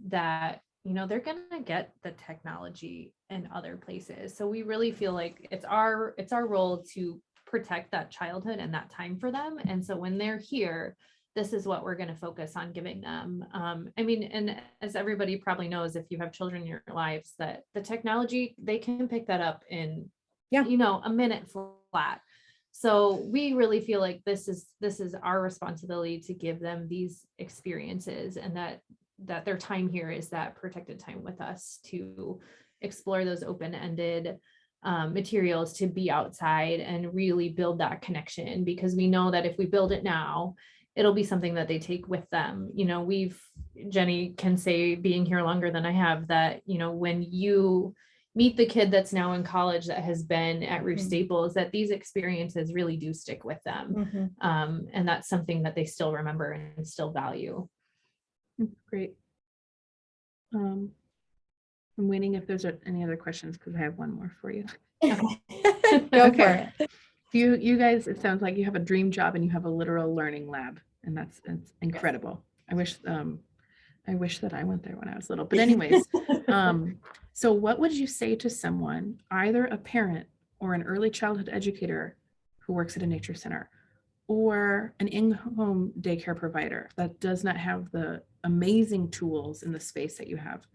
that they're gonna get the technology in other places. So we really feel like it's our role to protect that childhood and that time for them. And so when they're here, this is what we're going to focus on giving them. And as everybody probably knows, if you have children in your lives, that the technology, they can pick that up in a minute flat. So we really feel like this is our responsibility to give them these experiences, and that their time here is that protected time with us to explore those open-ended materials, to be outside and really build that connection, because we know that if we build it now, it'll be something that they take with them. Jenny can say, being here longer than I have, that, when you meet the kid that's now in college that has been at Ruth Staples, that these experiences really do stick with them. And that's something that they still remember and still value. Great. I'm waiting if there's any other questions, because I have one more for you. Go for it. You guys, it sounds like you have a dream job and you have a literal learning lab, and it's incredible. I wish that I went there when I was little. But anyways, so what would you say to someone, either a parent or an early childhood educator who works at a nature center, or an in-home daycare provider that does not have the amazing tools in the space that you have.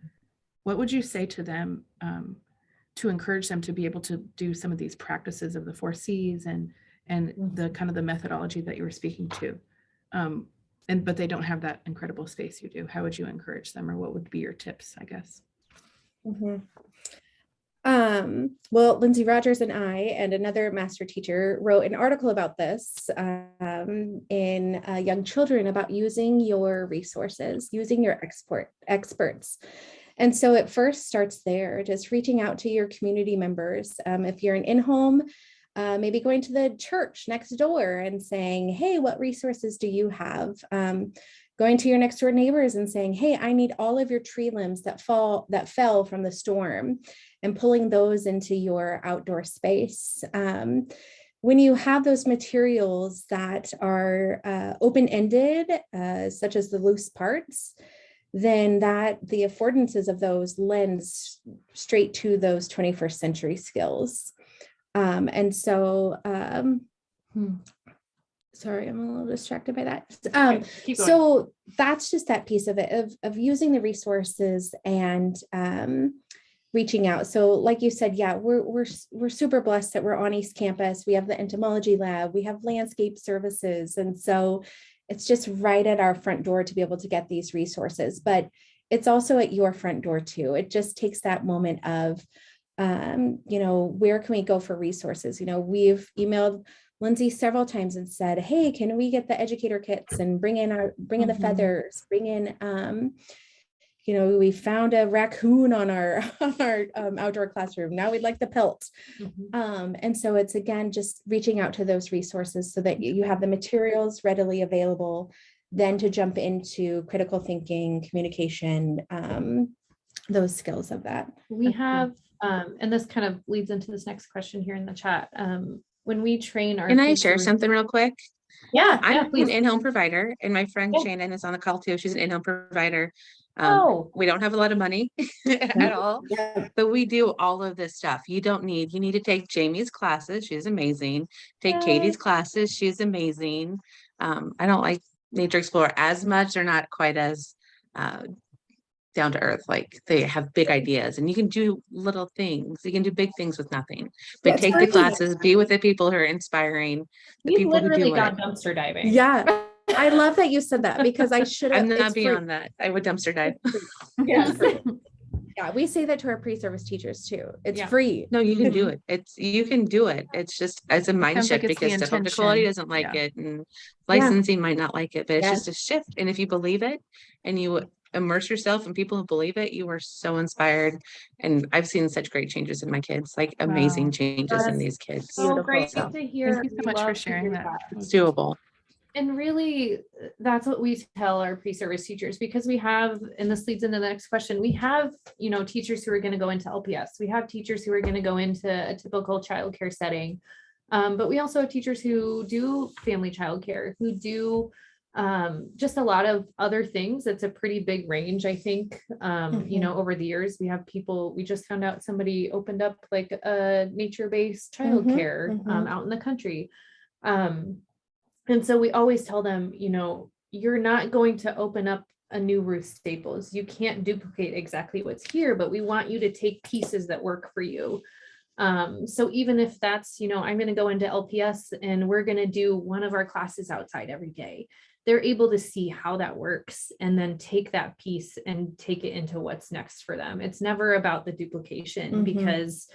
What would you say to them to encourage them to be able to do some of these practices of the 4 C's and the kind of the methodology that you were speaking to? But they don't have that incredible space you do. How would you encourage them, or what would be your tips, I guess? Well, Lindsay Rogers and I and another master teacher wrote an article about this in Young Children, about using your resources, using your experts. And so it first starts there, just reaching out to your community members. If you're an in-home, maybe going to the church next door and saying, hey, what resources do you have? Going to your next door neighbors and saying, hey, I need all of your tree limbs that fell from the storm, and pulling those into your outdoor space. When you have those materials that are open-ended, such as the loose parts, then the affordances of those lends straight to those 21st century skills. And so, sorry, I'm a little distracted by that. So that's just that piece of it, of using the resources and reaching out. So like you said, yeah, we're super blessed that we're on East Campus. We have the entomology lab, we have landscape services. And so it's just right at our front door to be able to get these resources, but it's also at your front door too. It just takes that moment of, where can we go for resources? We've emailed Lindsay several times and said, hey, can we get the educator kits and bring in the feathers, bring in, we found a raccoon on our outdoor classroom. Now we'd like the pelt. And so it's, again, just reaching out to those resources so that you have the materials readily available, then to jump into critical thinking, communication, those skills of that. We have, and this kind of leads into this next question here in the chat. When we train our— Can I share something real quick? Yeah, I'm an in-home provider, and my friend Shannon is on the call too. She's an in-home provider. We don't have a lot of money at all, but we do all of this stuff. You need to take Jamie's classes. She's amazing. Take Katie's classes. She's amazing. I don't like Nature Explorer as much. They're not quite as down to earth. Like, they have big ideas, and you can do little things. You can do big things with nothing, but take the classes, be with the people who are inspiring, the We people who literally do got it. dumpster diving. Yeah. I love that you said that, because I should have. I'm not beyond that. I would dumpster dive. Yes. Yeah, we say that to our pre-service teachers too. It's free. No, you can do it. You can do it. It's just as a mind sounds like shift, it's the because difficult quality intention. doesn't like it, and licensing might not like it, but it's just a shift. And if you believe it and you immerse yourself in people who believe it, you are so inspired. And I've seen such great changes in my kids, like amazing changes in these kids. So great So to hear. Thank you so We much for love to sharing hear that. it's doable. And really, that's what we tell our pre-service teachers, because we have, and this leads into the next question, we have, teachers who are going to go into LPS. We have teachers who are going to go into a typical childcare setting. But we also have teachers who do family childcare, who do just a lot of other things. It's a pretty big range, I think. Over the years, we have people, we just found out somebody opened up like a nature-based childcare out in the country. And so we always tell them, you're not going to open up a new Ruth Staples. You can't duplicate exactly what's here, but we want you to take pieces that work for you. So even if that's, I'm going to go into LPS and we're going to do one of our classes outside every day, they're able to see how that works and then take that piece and take it into what's next for them. It's never about the duplication, because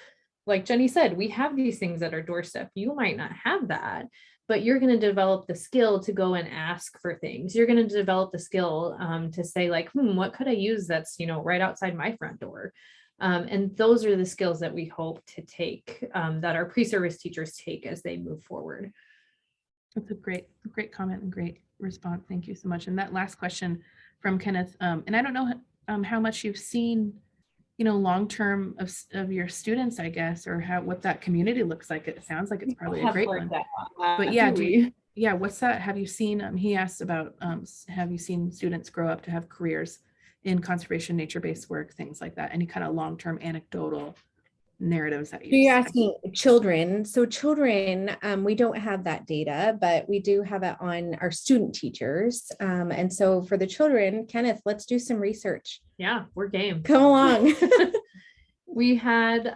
like Jenny said, we have these things at our doorstep. You might not have that, but you're going to develop the skill to go and ask for things. You're going to develop the skill to say like, what could I use that's, right outside my front door? And those are the skills that we hope to take, that our pre-service teachers take as they move forward. That's a great comment and great response. Thank you so much. And that last question from Kenneth, and I don't know how much you've seen, long-term of your students, I guess, or what that community looks like. It sounds like it's probably a great one. But yeah, what's that? Have you seen, he asked about, have you seen students grow up to have careers in conservation, nature-based work, things like that? Any kind of long-term anecdotal narratives that So you're you asking children. So children, we don't have that data, but we do have it on our student teachers. And so for the children, Kenneth, let's do some research. Yeah, we're game. Come along. We had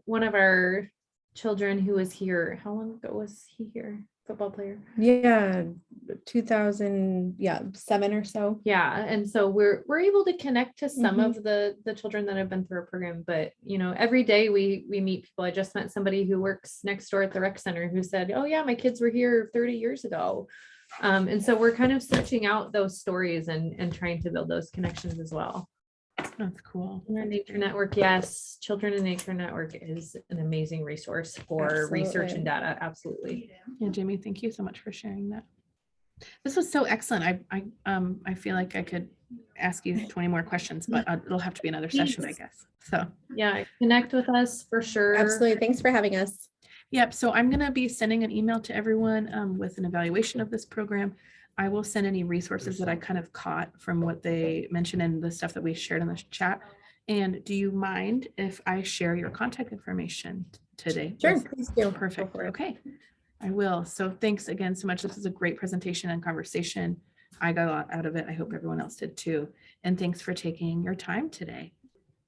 one of our children who was here. How long ago was he here? Football player. Yeah, 2007 or so. Yeah, and so we're able to connect to some Mhm. of the children that have been through our program, but every day we meet people. I just met somebody who works next door at the rec center who said, "Oh yeah, my kids were here 30 years ago." And so we're kind of searching out those stories and trying to build those connections as well. That's cool. Nature Network, yes. Children in Nature Network is an amazing resource for research and data. Absolutely. Yeah, Jamie, thank you so much for sharing that. This was so excellent. I feel like I could ask you 20 more questions, but it'll have to be another session, I guess. So yeah, connect with us for sure. Absolutely. Thanks for having us. yep. So I'm going to be sending an email to everyone with an evaluation of this program. I will send any resources that I kind of caught from what they mentioned and the stuff that we shared in the chat. And do you mind if I share your contact information today? Sure, please do. Perfect. Okay, I will. So thanks again so much. This was a great presentation and conversation. I got a lot out of it. I hope everyone else did too. And thanks for taking your time today.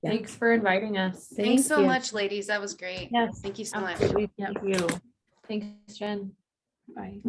Yeah. Thanks for inviting us. Thanks so you. much, ladies. That was great. Yes, Thank you so much. absolutely. Thank you. Thanks, Jen. Bye.